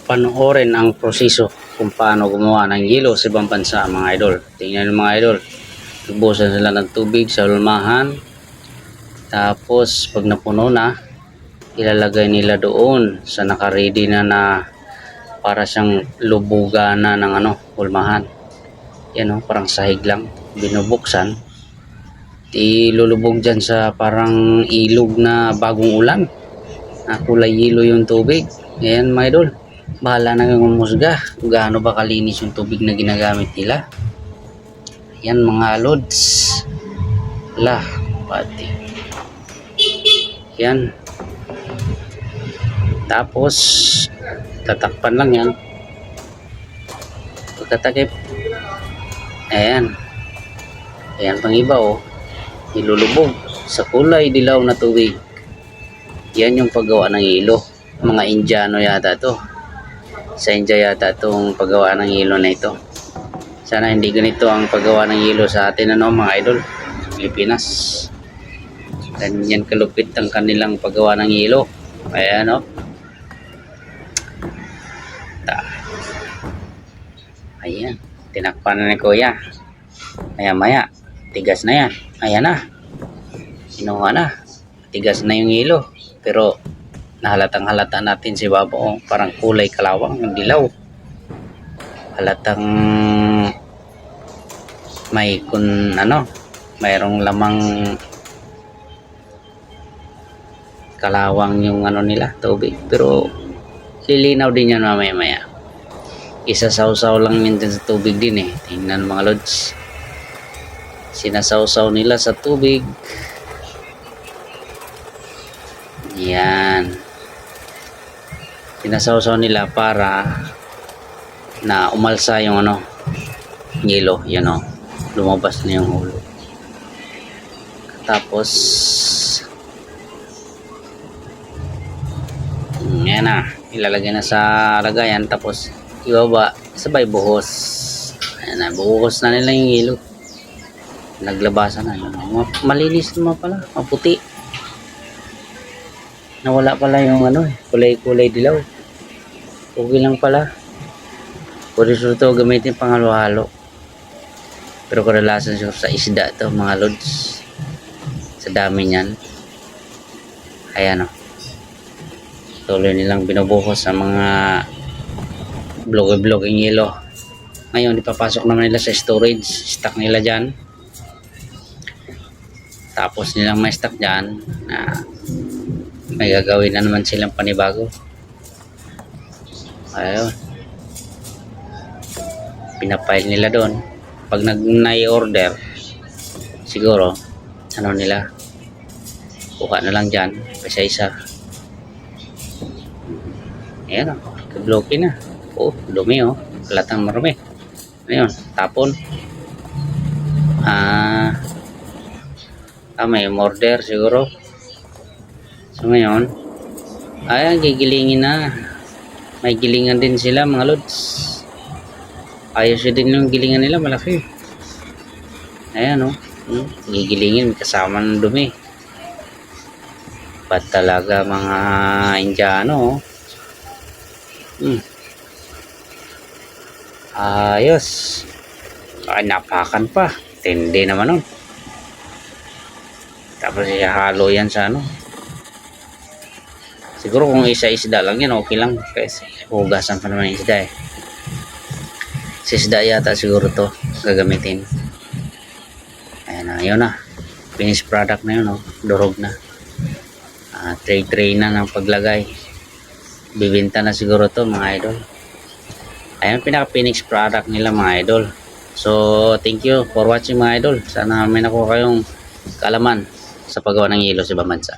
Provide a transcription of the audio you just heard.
panoorin ang proseso kung paano gumawa ng yelo sa ibang bansa, mga idol. Tingnan mga idol, ibusan sila ng tubig sa ulmahan, tapos pag napuno na, ilalagay nila doon sa nakaready na para siyang lubugan na ng ulmahan. Yan parang sahig lang, binubuksan, ilulubog dyan sa parang ilog na bagong ulan na kulay yelo yung tubig. Ayan mga idol, bahala na kang umusga kung gaano ba kalinis yung tubig na ginagamit nila. Yan mga lods, lah pati yan, tapos tatakpan lang yan. Pagkatakip, ayan pang iba ilulubog sa kulay dilaw na tubig. Yan yung paggawa ng yelo. Mga Indiano yata to, sa India yata itong paggawa ng yelo na ito. Sana hindi ganito ang paggawa ng yelo sa atin mga idol, Pilipinas. Ganyan kalupit ang kanilang paggawa ng yelo. Ayan ayan, tinakpan na ni kuya. Maya tigas na yan. Ayan na, kinuha na, tigas na yung yelo, pero nahalatang halata natin si Babo parang kulay kalawang ng dilaw. Halatang may mayroong lamang kalawang yung nila tubig, pero lilinaw din yan maya. Isasawsaw lang yun din sa tubig din Tingnan mga lods, sinasawsaw nila sa tubig. Yan, sinasawsaw nila para na umalsa yung yelo. Yan lumabas na yung ulo. Tapos yan ilalagay na sa lagayan, tapos ibaba, sabay buhos. Ayan na, buhos na nila yung yelo. Naglabasan na malinis naman pala, maputi. Nawala pala yung kulay dilaw. Okay lang pala. Pwede ito gamitin pang halo-halo. Pero kadalasan sa isda to mga lods, sa dami niyan. Ayan tuloy nilang binubuhos sa mga blog-bloging yelo. Ngayon ipapasok naman nila sa storage, stock nila dyan. Tapos nilang may stock dyan na may gagawin na naman silang panibago. Ayun, pinapile nila doon. Pag nai-order, siguro nila, kuha na lang dyan isa-isa. Ayan kabloke na. Dumi palatang marumi. Ayun, tapon. May order siguro. So ngayon, ayan, gigilingin na. May gilingan din sila mga lods. Ayos din yung gilingan nila, malaki. Ayan gigilingin, may kasama ng dumi. Ba't talaga mga Indiano ayos. Napakan pa, tindi naman tapos ihalo yan sa siguro kung isa-isda lang yan okay lang, kasi hugasan pa naman yung isda sa isda yata siguro to gagamitin. Ayan yun finished product na yun durog na. Tray na ng paglagay, bibenta na siguro to mga idol. Ayan pinaka-finished product nila mga idol. So thank you for watching mga idol. Sana may nakuha kayong kaalaman sa paggawa ng yelo sa ibang bansa.